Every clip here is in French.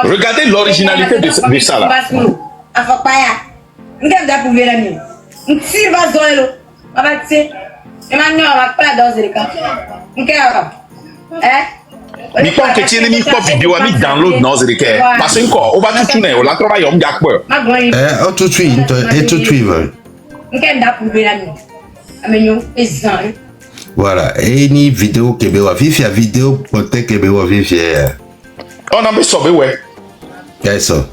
Regardez l'originalité de ça là. Mi pense que tu es mis quoi vidéo à mi download non c'est que parce que quoi on va tout tourner on la travaille on gagne quoi tout de suite et tout de suite voilà et ni vidéo que be wa vivre vidéo peut-être que be wa vivre on a mis ça ouais qu'est ça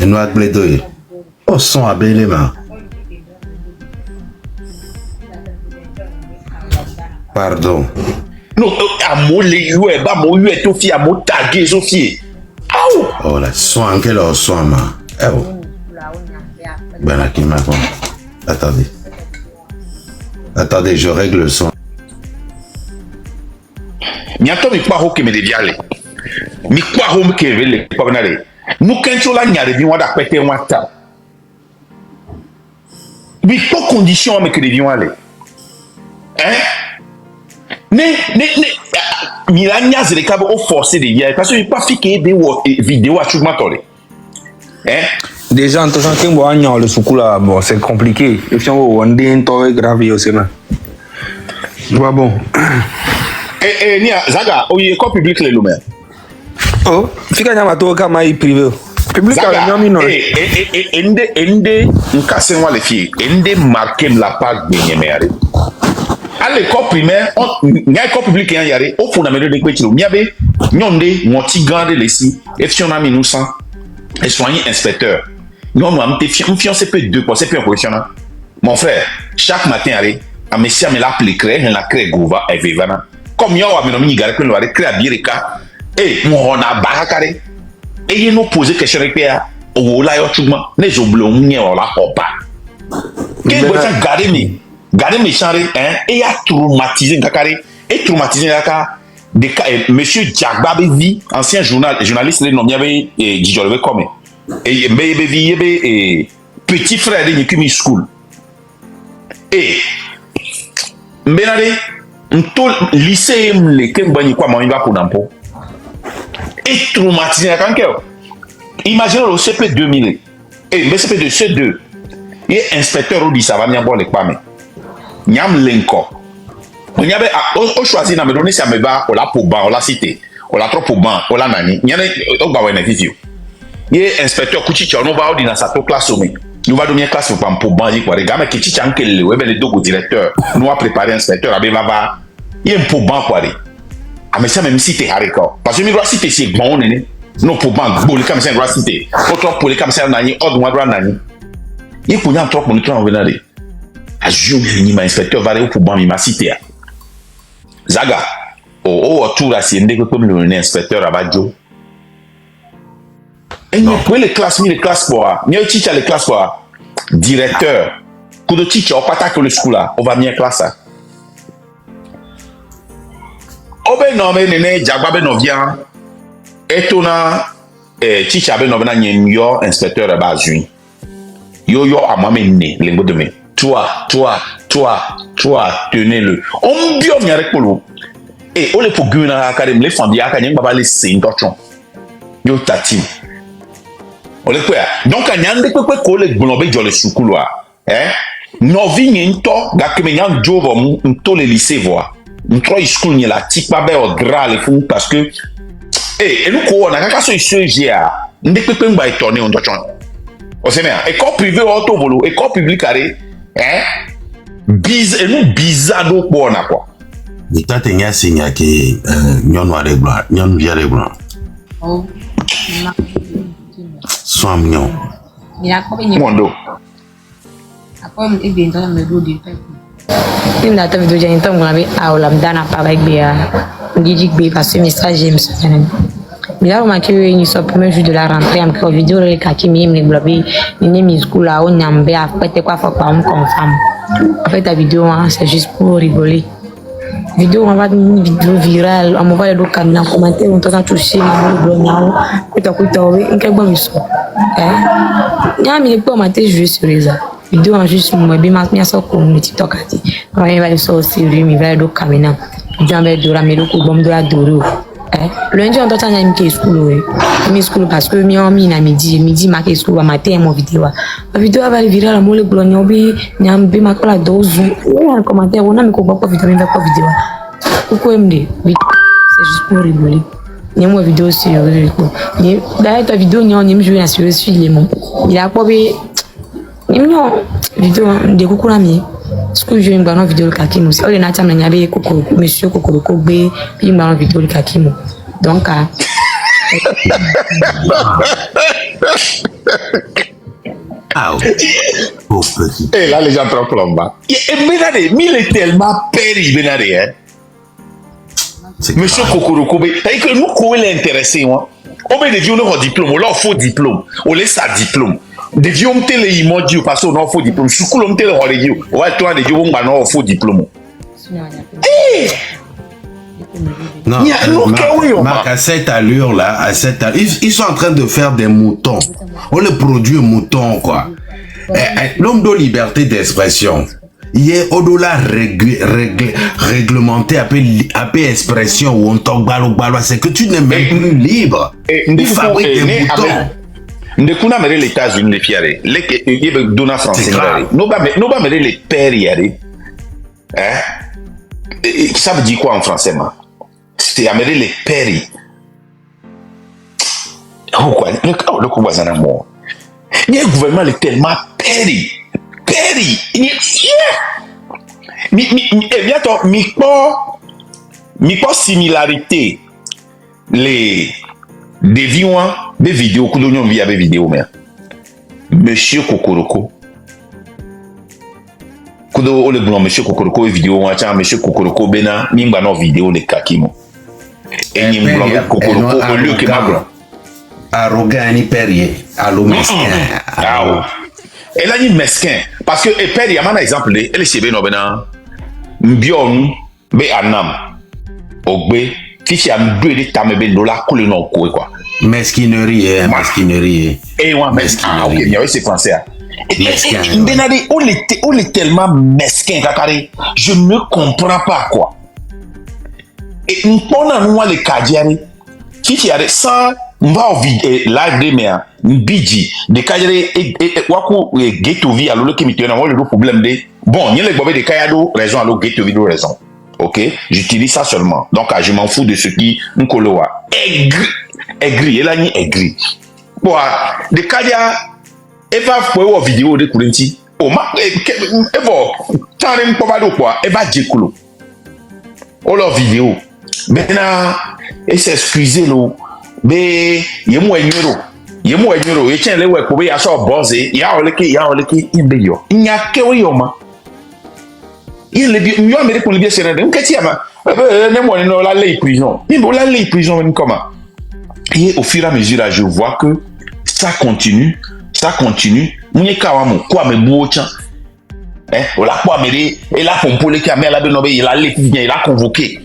et nous a blé oh son abelé ma pardon non à mo les ouais ba mo yue to fi à mo taguer Sophie oh la son que le son ma oh ben là qui m'a attendez je règle le son mi attends mi pas que me deviale mi quoi home que vele pas venale nous quand la nyare bi wada pété wata mi pas condition me que devions aller hein ne miranya zereka au forcer de hier parce que pas fiquer des vidéos à tout matole hein déjà en tant que moi le soukou là bon c'est compliqué et puis on one day toi grave aussi là pas bon et nia zaga o ye ko public le lume oh fika nyama to kama i privé public a nyami non ende nkase wa le fie ende marquer la page de nyemere à l'école primaire n'y a école publique y a au fondamental de quoi miabe nyonde moti garde les si et si on a mis nous sans et soigner inspecteur non moi me fiant c'est peu deux c'est peu professionnel mon frère chaque matin allez à monsieur me l'appeler créer la créer gouva et vivana comme yo a me nomi gare que nous va créer bireka et mon on a barakare et il nous poser question repère au là yo tuma les oblons n'y on la pas qu'est-ce que garder mi gardez mes chanres hein et a traumatisé Kakari et traumatisé Kaka de monsieur Diagba Bevi ancien journaliste les noms avait Dijolve comme et Bevi et petit frère de Nikumi School et benade tout lycée les kembani quoi moi il va pour n'importe et traumatisé Kaka imaginez le CP 2000 et le CP de C2 et inspecteur Rodi ça va bien bon les pas nyam lenko onyabe o choisir na me donner ça me va o la pour ban o la cité o la trop pour ban o la nani nyane o gba wena visio ye inspecteur kuchicha no ba o dina sa to classe o me nous va donner classe pour ban yi kwa rega me kichicha nkele we be le dogo directeur nous a préparé inspecteur abe va ye pour ban kwa re a me ça même cité hariko parce que mi doit cité c'est bon nene no pour ban boli comme ça doit cité o trop pour comme ça nani o doit nani ye kunya trop pour nous trop venale a joué ma inspecteur va aller pour ban mi ma cité zaga o tour à si ndeko comme le inspecteur abajo et nous pour les classes quoi ni teacher les classes quoi directeur coup de teacher on pas que le school là on va bien classe ça obe no me nene jagba be no via etona teacher be no na nyemyo inspecteur abajo yo à moi mené les mots de me toi, tenez-le. On bien vient avec Polo. Et on les pour gagner dans l'académie, les familles, il y a les signes d'orchon. Yo tati. On les quoi? Donc, il y a des quoi que les blondes dans le soucouloir. Hein? Novi n'ento, gâte mais y'en joue on tous les lycées voix. On trouve school n'y la type pas bien au gras les fous parce que et nous quoi on a qu'à se sujet à des quoi qu'on va étonner on doit changer. On sait bien. École privée auto volo, école publique carré. Hein? Bizarre donc bon quoi. Et toi tu as signé que nyon noir et blanc, nyon vert et blanc. Oh. Sois mignon. Il a combien de Mondo. Après il vient dans le dos du peuple. Il n'a pas vu de gens comme lui à Olamdana par avec Béa. On dit que Béa parce que message James. Mais là, on m'a dit qu'il y a le premier jour de la rentrée, on a vidéo les kaki mi les blabbi, ni mis school là, on a mbé après t'es quoi faut pas me confirme. En fait, la vidéo c'est juste pour rigoler. Vidéo on va une vidéo virale, on m'envoie le caméra commenter, on t'entend toucher, on blog là, écoute, on quel bon visu. Il y a mis pour mater jouer sur les a. Vidéo en juste moi bien ma ça comme TikTok a dit. On va aller sur aussi lui, il va le caméra. Jambe dora meloko bom dora doro. Lundi on doit aller à school mi school parce que mi na midi ma school matin mon vidéo. Ma vidéo va virer la mole blonde obi nyambe makola dozu. On commentaire on a me ko pas vidéo mais pas vidéo. Pourquoi me dit c'est juste pour rigoler. Ni moi vidéo sur ni d'ailleurs ta vidéo ni on aime jouer sur les mots. Il a pas bé ni non vidéo de coucou la mi. Ce que je vais une vidéo le kakimo c'est on a tam na be kokoro monsieur kokoro ko be puis une vidéo le kakimo donc et là les gens trop plomba et Benade il est tellement péri Benade hein monsieur kokoro ko be t'as que nous ko l'intéressé moi on met des vieux leur diplôme on leur faut diplôme on laisse sa diplôme des vieux ont télé immodio parce qu'on a faux diplôme choukou l'ont télé radio on va toi des vieux ont pas faux diplôme non, Marc, à cette allure là, ils sont en train de faire des moutons. On les produit moutons quoi. L'homme de liberté d'expression. Il est au-delà réglementé appelé expression ou on t'en balo, c'est que tu n'es même plus libre. Il fabrique des moutons. Ndekuna mere les États-Unis les fiare les dona français no ba mere les pères yare ça veut dire quoi en français ma c'est amere les pères quoi le coup bazana mo ni gouvernement est tellement péri bientôt mi pas similarité les des vidéos que nous via des vidéos mais monsieur Kokoroko kudo le blanc monsieur Kokoroko vidéo acha monsieur Kokoroko bena nimba no vidéo le kakimo et ni blanc Kokoroko au lieu que magro arrogant ni perrier allo mesquin et là ni mesquin parce que et perrier man exemple elle chez beno bena mbion be anam ogbe fichi am deux de tamebe dola coule non quoi mesquinerie et moi mesquinerie il y avait ces français et Benade on est tellement mesquin kakari je ne comprends pas quoi et on a nous les kadiari fichi a ça on va au live de mer biji de kadiari et waku ghetto vie alors que mi tena le problème de bon il y a les bobé de kayado raison alors ghetto vie raison. Ok, j'utilise ça seulement. Donc, je m'en fous de ce qui nous coloa. Aigri, elle a ni aigri. Bon, de Kadia, elle va faire une vidéo de Kourenti. Oh, elle va, t'en es pas mal quoi, elle va dire coulo. Oh, leur vidéo. Maintenant, elle s'excuse, l'eau. Mais, il y a moins d'euros. Et tiens, les ouais, pour y a ça, bosé, il y a un leki, il y a que il est bien mieux américain pour les bien sénégalais on qu'est-ce ne moi non la ley prison mais bon la ley prison comment et au fur et à mesure je vois que ça continue mwenye kawamu quoi me bocha on l'a pas mêlé et là pour les caméras là il a il a convoqué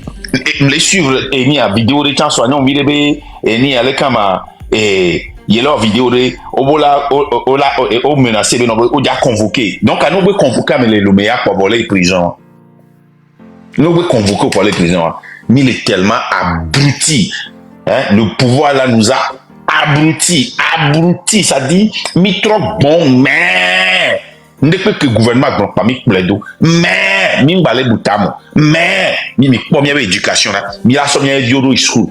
les suivre et ni à vidéo de temps soignant milebe et ni à kama et il y a leur vidéo de au menacé de nous déjà convoqué donc à nous convoquer mais les meilleurs pour voler prison nous convoquer pour les prisons mais il est tellement abruti le pouvoir là nous a abruti ça dit mi trop bon mais ne peut que gouvernement donc pas mi plaido mais mi balé boutamo mais mi première éducation là mi la somme violo school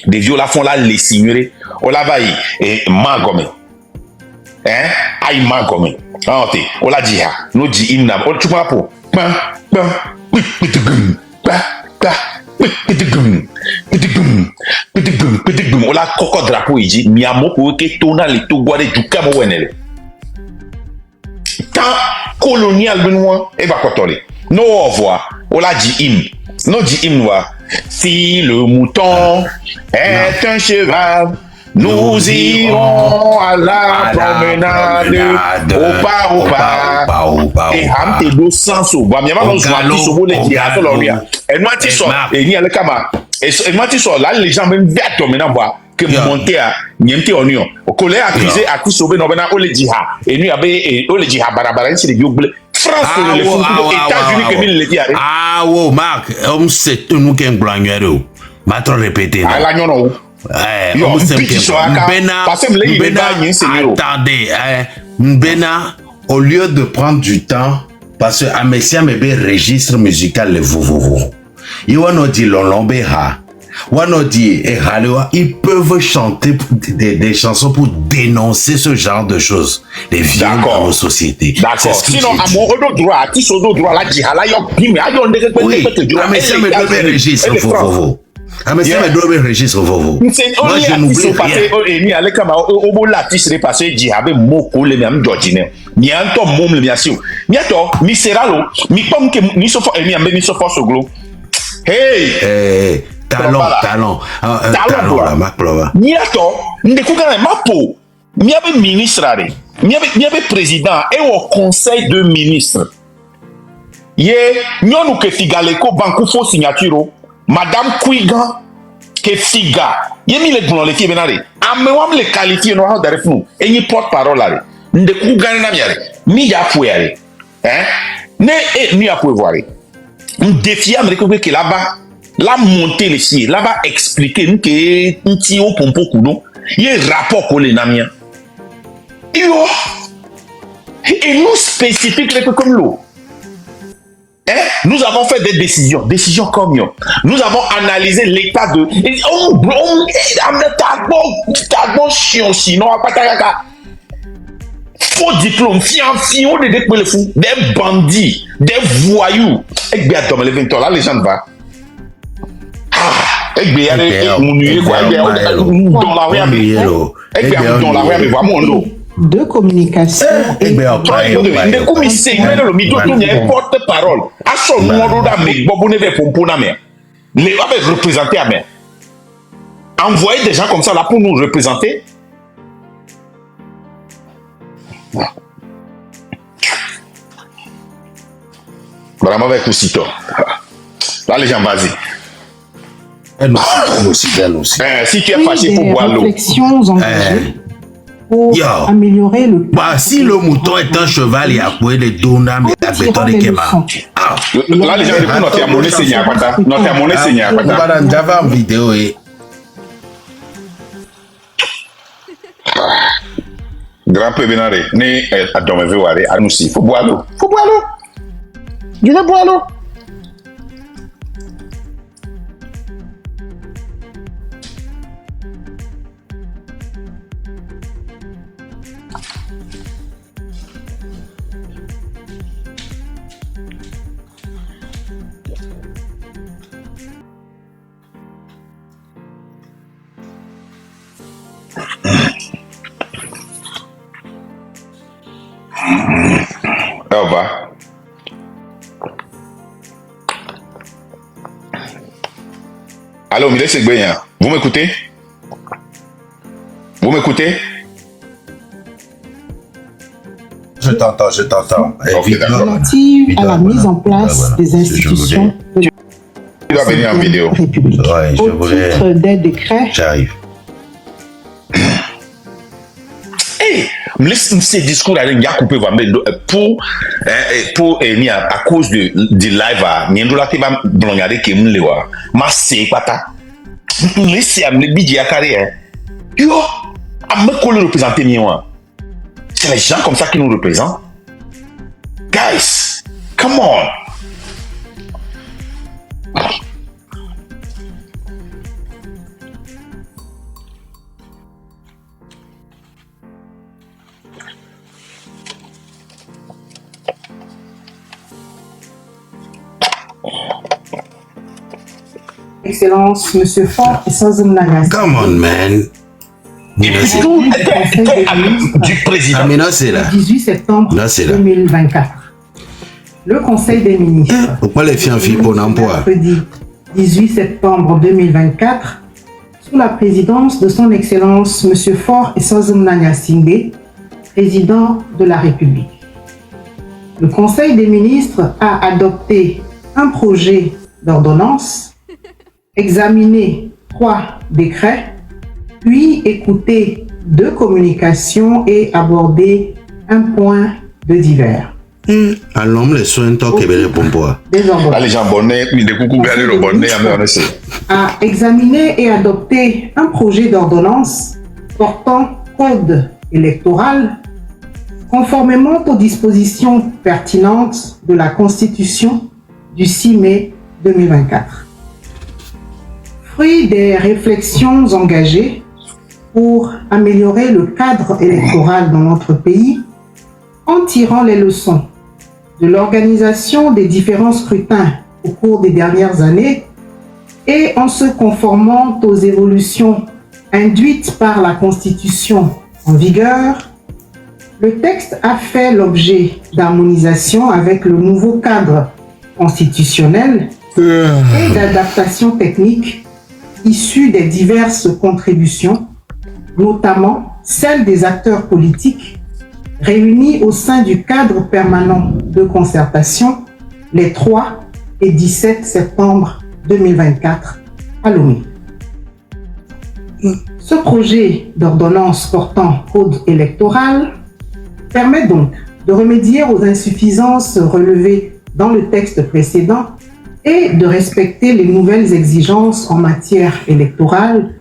des viola font là les signer on la va et magome aïe magome on la dit nous dit imna on tu vois pour on la coco drapeau il dit miamo pour que tona les tout guarder du camo wenele tant colonial benoît et va cotoler no au revoir on la dit hymne non dit hymne noir si le mouton est un cheval nous irons à la promenade au pas et hamte do senso ba mi ma no zwati so bo le di aso lo ria e no ati so e ni ale kama e no ati so la les gens même viato maintenant bois que monter à niente onio o kole accusé accuse obe no bena o le di ha e nu abe o le di ha barabara nsi le bi ogle France le fou États-Unis que mille le dire. Ah wow, Marc, on sait nous qu'un blanc ma trop répété. Ah la non. On sait attendez, Mbena, au lieu de prendre du temps, parce que Amesia me registre musical le vovovo. Il va nous dire l'olombeha. Ils peuvent chanter des chansons pour dénoncer ce genre de choses, les viols dans nos sociétés. D'accord. Sinon, à mon droit, artiste au droit, là, Djihala, oui, mais Amesia me registre vovovo. Amesia me registre vovovo. Moi, je n'oublie rien. L'artiste est passé, Djihabe, Moko, le même Georgine. Mi anto mom le miasio. Mi ato, mi seralo, mi pom que mi so for mi ambe mi so for so glo. Hey! Talent la maplova. Ni ato, ndekuga na mapo. Mi abe ministre are. Mi abe président et au conseil de ministres. Ye, nyonu ke figaleko banku fo signature. Madame Kwiga ke figa. Ye mi le glon le fi benare. Ame wam le qualifier no how dare funu. E ni porte-parole are. Ndekuga na miare. Mi ya fouere. Ne mi ya voir. Un défi américain que là-bas. La montée les filles, là-bas expliquer que un petit au pompo kudo, il y a un rapport qu'on les namia. Et nous spécifiques comme l'eau. Nous avons fait des décisions comme yo. Nous avons analysé l'état de. Faux diplôme, fion des bandits, des voyous. Et bien, dans les 20 ans, là, les gens vont. De communication et porte-parole. Envoyer des gens comme ça là pour nous représenter. Vraiment avec aussitôt. Là les gens vas-y. Elle aussi. Si tu es fâché pour boire l'eau. Réflexions engagées pour améliorer le. Bah, si le mouton est un cheval, il y a quoi les donats, mais la béton de Kema. Là, les gens répondent notre monnaie seigneur. Notre monnaie seigneur. J'avais en vidéo et. Grand peu bénaré. Né à dormir, voir à nous aussi. Faut boire l'eau. Je veux boire l'eau. Allô, Mille Segbeyan, vous m'écoutez? Vous m'écoutez? Je t'entends. Relative à la mise en place des institutions de tu dois venir en vidéo. République. Ouais, je voulais. Au titre des décrets. J'arrive. Ces discours là, il y a coupé pour à cause du live à Niendola qui va blondir qui me lewa. Ma c'est pas ta. Laissez à me bidjer à carrière. Yo, à me coller représenter moi. C'est les gens comme ça qui nous représentent. Guys, come on. Excellence, Monsieur Faure et Sazim Nagas. Come on, man. Du président. Amina, c'est là. 18 septembre 2024. Le Conseil des ministres. Pourquoi les filles pour l'emploi? Mercredi 18 septembre 2024, sous la présidence de son Excellence Monsieur Faure et Sazim Nagas-Singbe, président de la République. Le Conseil des ministres a adopté un projet d'ordonnance, examiné 3 décrets, puis écouté 2 communications et abordé un point de divers. À l'homme, les soins toquent et les pompois. Des ordonnances. Là, les gens bonnets, mais des coucous, bien le bonnet, on sait. A examiné et adopté un projet d'ordonnance portant code électoral conformément aux dispositions pertinentes de la Constitution du 6 mai 2024. Fruit des réflexions engagées pour améliorer le cadre électoral dans notre pays, en tirant les leçons de l'organisation des différents scrutins au cours des dernières années et en se conformant aux évolutions induites par la Constitution en vigueur, le texte a fait l'objet d'harmonisation avec le nouveau cadre constitutionnel et d'adaptations techniques issues des diverses contributions, notamment celles des acteurs politiques réunis au sein du cadre permanent de concertation les 3 et 17 septembre 2024 à Lomé. Ce projet d'ordonnance portant code électoral permet donc de remédier aux insuffisances relevées dans le texte précédent et de respecter les nouvelles exigences en matière électorale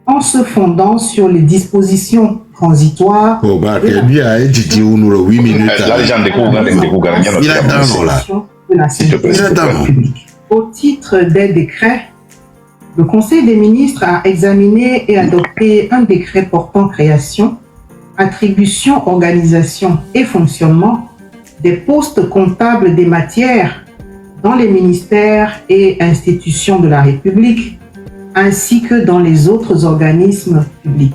en se fondant sur les dispositions transitoires Oh, bah, quel bien, Titi, ou nous, 8 minutes. Là, les gens découvrent, Il a dans là. de la sécurité publique. Au titre des décrets, le Conseil des ministres a examiné et adopté un décret portant création, attribution, organisation et fonctionnement des postes comptables des matières dans les ministères et institutions de la République, ainsi que dans les autres organismes publics.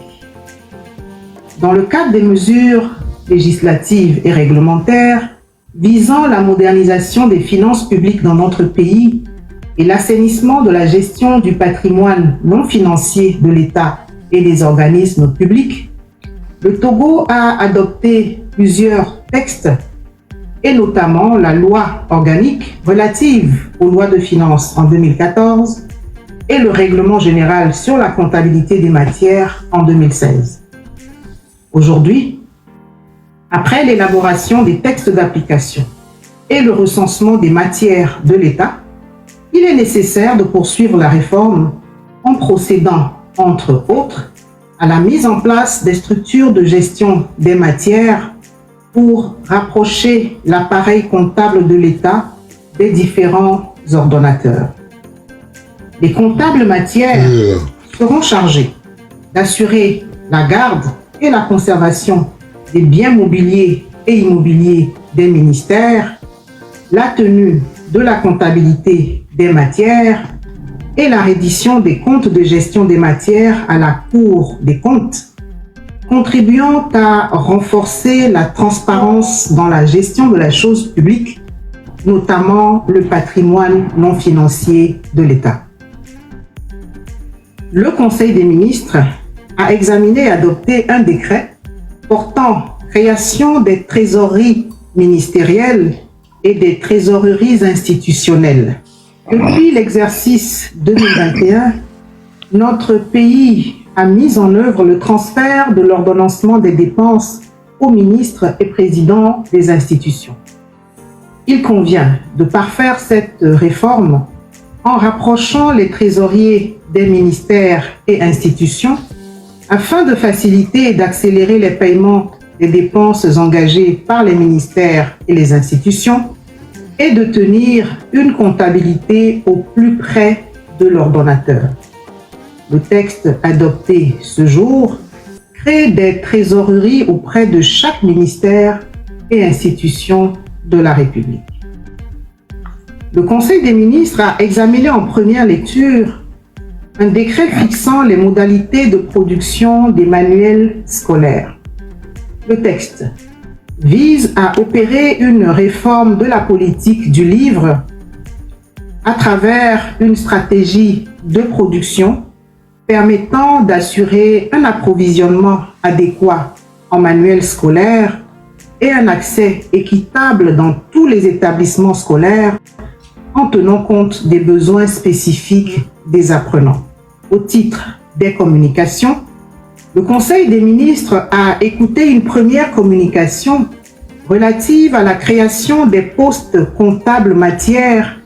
Dans le cadre des mesures législatives et réglementaires visant la modernisation des finances publiques dans notre pays et l'assainissement de la gestion du patrimoine non financier de l'État et des organismes publics, le Togo a adopté plusieurs textes et notamment la loi organique relative aux lois de finances en 2014 et le règlement général sur la comptabilité des matières en 2016. Aujourd'hui, après l'élaboration des textes d'application et le recensement des matières de l'État, il est nécessaire de poursuivre la réforme en procédant, entre autres, à la mise en place des structures de gestion des matières pour rapprocher l'appareil comptable de l'État des différents ordonnateurs. Les comptables matières seront chargés d'assurer la garde et la conservation des biens mobiliers et immobiliers des ministères, la tenue de la comptabilité des matières et la reddition des comptes de gestion des matières à la Cour des comptes, contribuant à renforcer la transparence dans la gestion de la chose publique, notamment le patrimoine non financier de l'État. Le Conseil des ministres a examiné et adopté un décret portant création des trésoreries ministérielles et des trésoreries institutionnelles. Depuis l'exercice 2021, notre pays a mis en œuvre le transfert de l'ordonnancement des dépenses aux ministres et présidents des institutions. Il convient de parfaire cette réforme en rapprochant les trésoriers des ministères et institutions afin de faciliter et d'accélérer les paiements des dépenses engagées par les ministères et les institutions et de tenir une comptabilité au plus près de l'ordonnateur. Le texte adopté ce jour crée des trésoreries auprès de chaque ministère et institution de la République. Le Conseil des ministres a examiné en première lecture un décret fixant les modalités de production des manuels scolaires. Le texte vise à opérer une réforme de la politique du livre à travers une stratégie de production permettant d'assurer un approvisionnement adéquat en manuels scolaires et un accès équitable dans tous les établissements scolaires en tenant compte des besoins spécifiques des apprenants. Au titre des communications, le Conseil des ministres a écouté une première communication relative à la création des postes comptables matières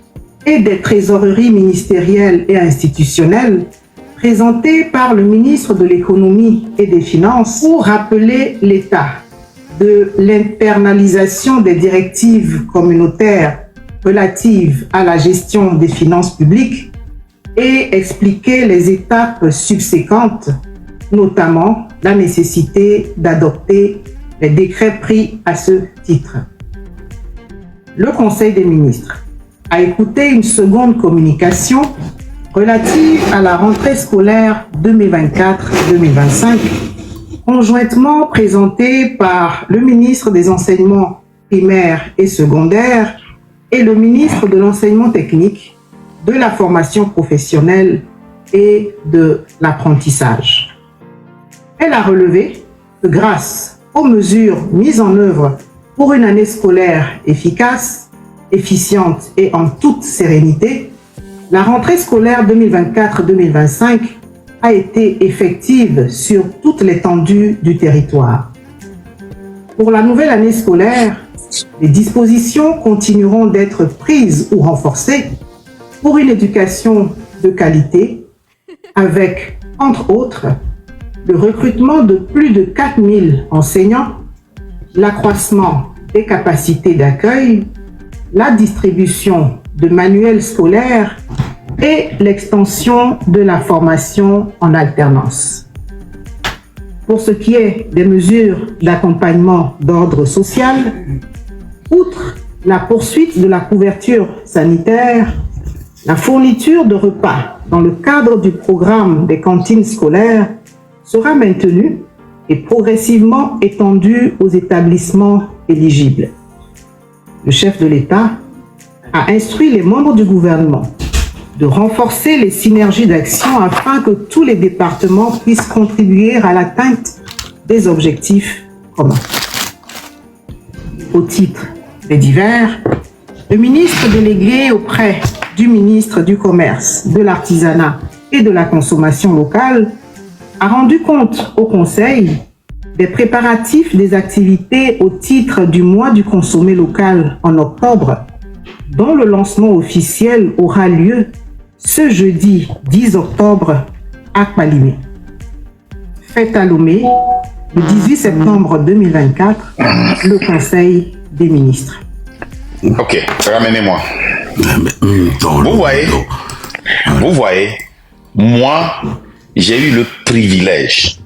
et des trésoreries ministérielles et institutionnelles, présentée par le ministre de l'Économie et des Finances pour rappeler l'état de l'internalisation des directives communautaires relatives à la gestion des finances publiques et expliquer les étapes subséquentes, notamment la nécessité d'adopter les décrets pris à ce titre. Le Conseil des ministres a écouté une seconde communication relative à la rentrée scolaire 2024-2025, conjointement présentée par le ministre des Enseignements primaires et secondaires et le ministre de l'Enseignement technique, de la formation professionnelle et de l'apprentissage. Elle a relevé que grâce aux mesures mises en œuvre pour une année scolaire efficace, efficiente et en toute sérénité, la rentrée scolaire 2024-2025 a été effective sur toute l'étendue du territoire. Pour la nouvelle année scolaire, les dispositions continueront d'être prises ou renforcées pour une éducation de qualité avec, entre autres, le recrutement de plus de 4000 enseignants, l'accroissement des capacités d'accueil, la distribution de manuels scolaires et l'extension de la formation en alternance. Pour ce qui est des mesures d'accompagnement d'ordre social, outre la poursuite de la couverture sanitaire, la fourniture de repas dans le cadre du programme des cantines scolaires sera maintenue et progressivement étendue aux établissements éligibles. Le chef de l'État a instruit les membres du gouvernement de renforcer les synergies d'action afin que tous les départements puissent contribuer à l'atteinte des objectifs communs. Au titre des divers, le ministre délégué auprès du ministre du Commerce, de l'Artisanat et de la Consommation locale a rendu compte au Conseil des préparatifs des activités au titre du mois du consommé local en octobre, dont le lancement officiel aura lieu ce jeudi 10 octobre à Kpalimé. Fête à Lomé, le 18 septembre 2024, le Conseil des ministres. Ok, ramenez-moi. Vous voyez, moi, j'ai eu le privilège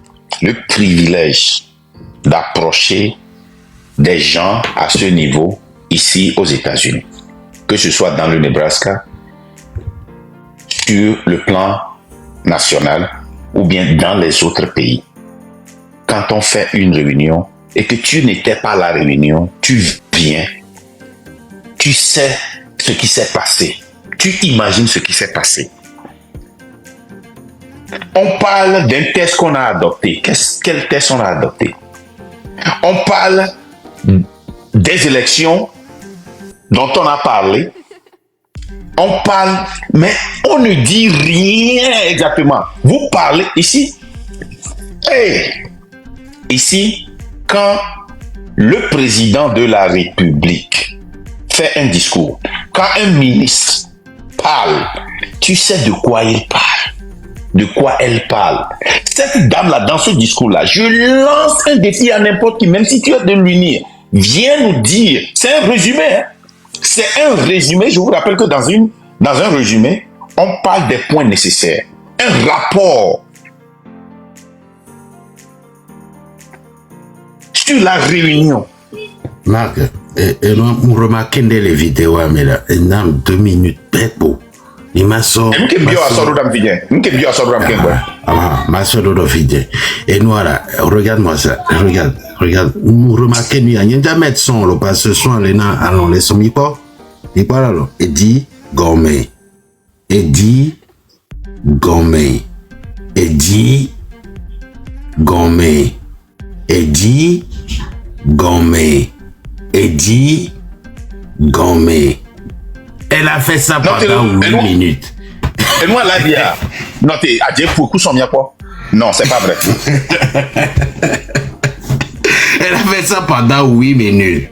d'approcher des gens à ce niveau ici aux États-Unis, que ce soit dans le Nebraska, sur le plan national ou bien dans les autres pays. Quand on fait une réunion et que tu n'étais pas à la réunion, tu viens, tu sais ce qui s'est passé, tu imagines ce qui s'est passé. On parle d'un test qu'on a adopté. Quel test on a adopté? On parle des élections dont on a parlé. On parle, mais on ne dit rien exactement. Vous parlez ici. Ici, quand le président de la République fait un discours, quand un ministre parle, tu sais de quoi il parle. De quoi elle parle. Cette dame-là, dans ce discours-là, je lance un défi à n'importe qui, même si tu es de l'unir, viens nous dire. C'est un résumé. Hein? C'est un résumé. Je vous rappelle que dans un résumé, on parle des points nécessaires. Un rapport sur la réunion. Marc, nous remarquons les vidéos, mais là, dans 2 minutes, c'est beau. Il m'a sorti. Et nous, regarde-moi ça. Regarde. Nous remarquons, il y a un médecin, là, parce que ce soir, les gens, alors, les sommes, il parle, alors, et dit, gourmet. Et dit, gourmet. Et dit, gourmet. Et dit, gourmet. Et dit, gourmet. Elle a fait ça pendant 8 minutes. Et moi, là, il y a. Non, t'es à dire pour coup, son bien quoi? Non, c'est pas vrai. Elle a fait ça pendant 8 minutes.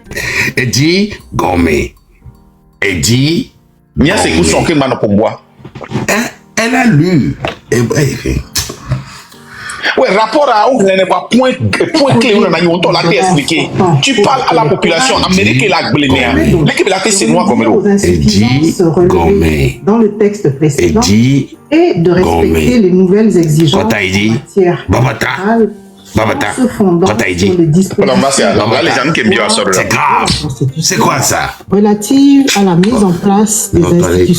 Elle dit Gomé. Elle dit. Mia c'est où son que mano pour moi. Elle a lu. Ouais, rapport à on n'est pas point clé on a on l'a expliqué. Tu parles à la population américaine la glénéa. L'équipe la c'est noir comme l'eau. Elle dit Gomé. Dans le texte précédent. Elle dit et de respecter les nouvelles exigences en matière électorale en se fondant sur les dispositions c'est grave. C'est quoi ça? relatives à la mise en place des institutions.